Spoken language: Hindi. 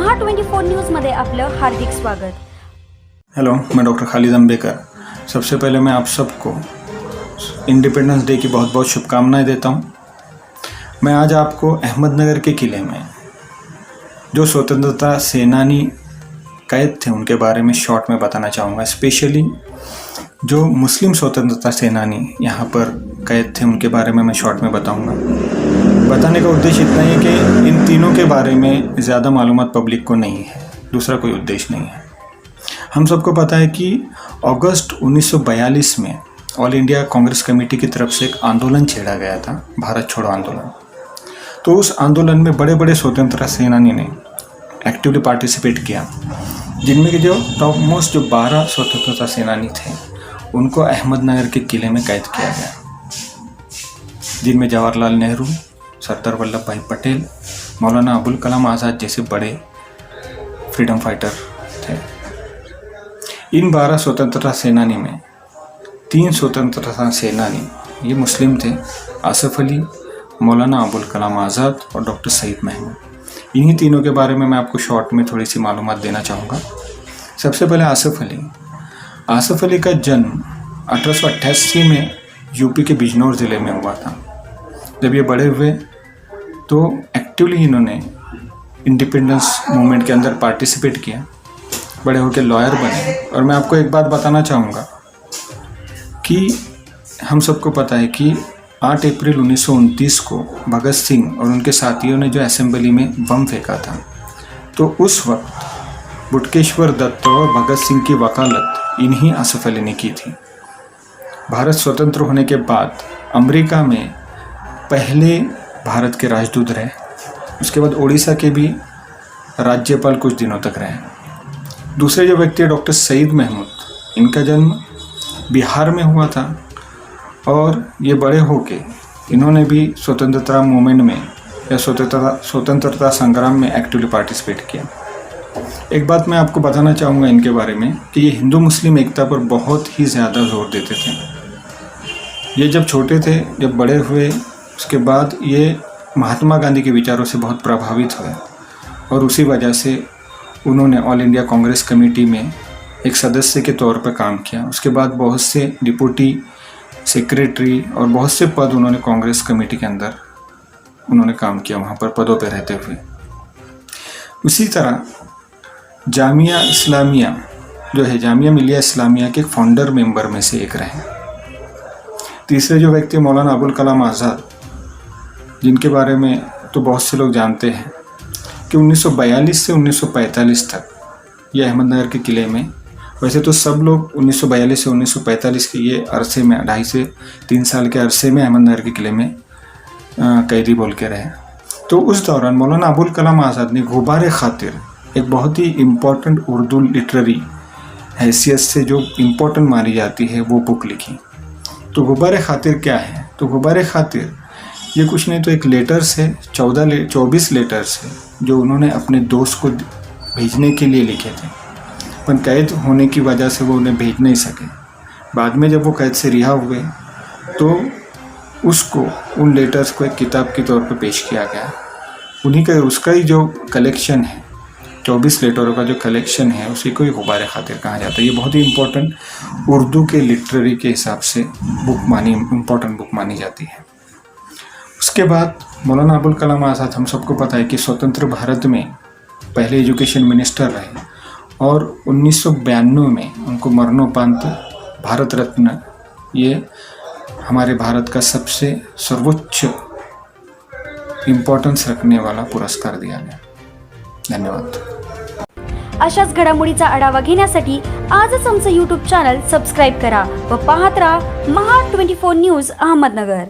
महा 24 न्यूज मध्ये आपलं हार्दिक स्वागत। हेलो, मैं डॉक्टर खालिद अंबेकर। सबसे पहले मैं आप सबको इंडिपेंडेंस डे की बहुत बहुत शुभकामनाएं देता हूँ। मैं आज आपको अहमदनगर के किले में जो स्वतंत्रता सेनानी कैद थे उनके बारे में शॉर्ट में बताना चाहूँगा। स्पेशली जो मुस्लिम स्वतंत्रता सेनानी यहाँ पर कैद थे उनके बारे में मैं शॉर्ट में बताऊँगा। बताने का उद्देश्य इतना ही है कि इन तीनों के बारे में ज़्यादा मालूमात पब्लिक को नहीं है, दूसरा कोई उद्देश्य नहीं है। हम सबको पता है कि अगस्त 1942 में ऑल इंडिया कांग्रेस कमेटी की तरफ से एक आंदोलन छेड़ा गया था, भारत छोड़ो आंदोलन। तो उस आंदोलन में बड़े बड़े स्वतंत्रता सेनानी ने एक्टिवली पार्टिसिपेट किया, जिनमें कि जो टॉप मोस्ट जो 12 स्वतंत्रता सेनानी थे उनको अहमदनगर के किले में कैद किया गया, जिनमें जवाहरलाल नेहरू, सरदार वल्लभ भाई पटेल, मौलाना अबुल कलाम आज़ाद जैसे बड़े फ्रीडम फाइटर थे। इन 12 स्वतंत्रता सेनानी में 3 स्वतंत्रता सेनानी ये मुस्लिम थे, आसिफ अली, मौलाना अबुल कलाम आज़ाद और डॉक्टर सईद महमूद। इन्हीं तीनों के बारे में मैं आपको शॉर्ट में थोड़ी सी मालूमात देना चाहूँगा। सबसे पहले आसिफ अली। आसिफ अली का जन्म 1888 में यूपी के बिजनौर ज़िले में हुआ था। जब ये बड़े हुए तो एक्टिवली इन्होंने इंडिपेंडेंस मूवमेंट के अंदर पार्टिसिपेट किया, बड़े होकर लॉयर बने। और मैं आपको एक बात बताना चाहूँगा कि हम सबको पता है कि 8 अप्रैल 1929 को भगत सिंह और उनके साथियों ने जो असेंबली में बम फेंका था, तो उस वक्त बुटकेश्वर दत्त और भगत सिंह की वकालत इन्हीं आसिफ अली ने की थी। भारत स्वतंत्र होने के बाद अमेरिका में पहले भारत के राजदूत रहे, उसके बाद उड़ीसा के भी राज्यपाल कुछ दिनों तक रहे। दूसरे जो व्यक्ति है डॉक्टर सईद महमूद, इनका जन्म बिहार में हुआ था और ये बड़े होके इन्होंने भी स्वतंत्रता मूवमेंट में या स्वतंत्रता संग्राम में एक्टिवली पार्टिसिपेट किया। एक बात मैं आपको बताना चाहूँगा इनके बारे में कि ये हिंदू मुस्लिम एकता पर बहुत ही ज़्यादा जोर देते थे। ये जब छोटे थे, जब बड़े हुए, उसके बाद ये महात्मा गांधी के विचारों से बहुत प्रभावित हुए और उसी वजह से उन्होंने ऑल इंडिया कांग्रेस कमेटी में एक सदस्य के तौर पर काम किया। उसके बाद बहुत से डिप्टी सेक्रेटरी और बहुत से पद उन्होंने कांग्रेस कमेटी के अंदर उन्होंने काम किया, वहाँ पर पदों पर रहते हुए। उसी तरह जामिया इस्लामिया जो है, जामिया मिलिया इस्लामिया के फाउंडर मेंबर में से एक रहे। तीसरे जो व्यक्ति मौलाना अबुल कलाम आज़ाद, जिनके बारे में तो बहुत से लोग जानते हैं कि 1942 से 1945 तक ये अहमदनगर के किले में, वैसे तो सब लोग 1942 से 1945 के ये अरसे में 2.5 से 3 साल के अरसे में अहमदनगर के किले में कैदी बोल के रहे। तो उस दौरान मौलाना अबुल कलाम आज़ाद ने गुबारे खातिर एक बहुत ही इम्पोर्टेंट उर्दू लिटरेरी हैसियत से जो इम्पोर्टेंट मानी जाती है वो बुक लिखी। तो गुबारे खातिर क्या है? तो गुबारे खातिर ये कुछ नहीं तो एक लेटर्स है, 24 लेटर्स है जो उन्होंने अपने दोस्त को भेजने के लिए लिखे थे, पर कैद होने की वजह से वो उन्हें भेज नहीं सके। बाद में जब वो कैद से रिहा हुए तो उसको उन लेटर्स को एक किताब के तौर पर पेश किया गया। उन्हीं का उसका ही जो कलेक्शन है, 24 लेटरों का जो कलेक्शन है, उसी को ही गुबारे खातिर कहा जाता है। ये बहुत ही इम्पोर्टेंट उर्दू के लिटरेरी के हिसाब से इम्पोर्टेंट बुक मानी जाती है। उसके बाद मौलाना अबुल कलाम आज़ाद, हम सबको पता है कि स्वतंत्र भारत में पहले एजुकेशन मिनिस्टर रहे और 1992 में उनको मरणोपरांत भारत रत्न, ये हमारे भारत का सबसे सर्वोच्च इम्पॉर्टन्स रखने वाला पुरस्कार दिया गया। धन्यवाद। अशाच घडामोडीचा आढावा घेण्यासाठी आजच आमचं YouTube चॅनल सबस्क्राइब करा व पाहत राहा महा 24 न्यूज अहमदनगर।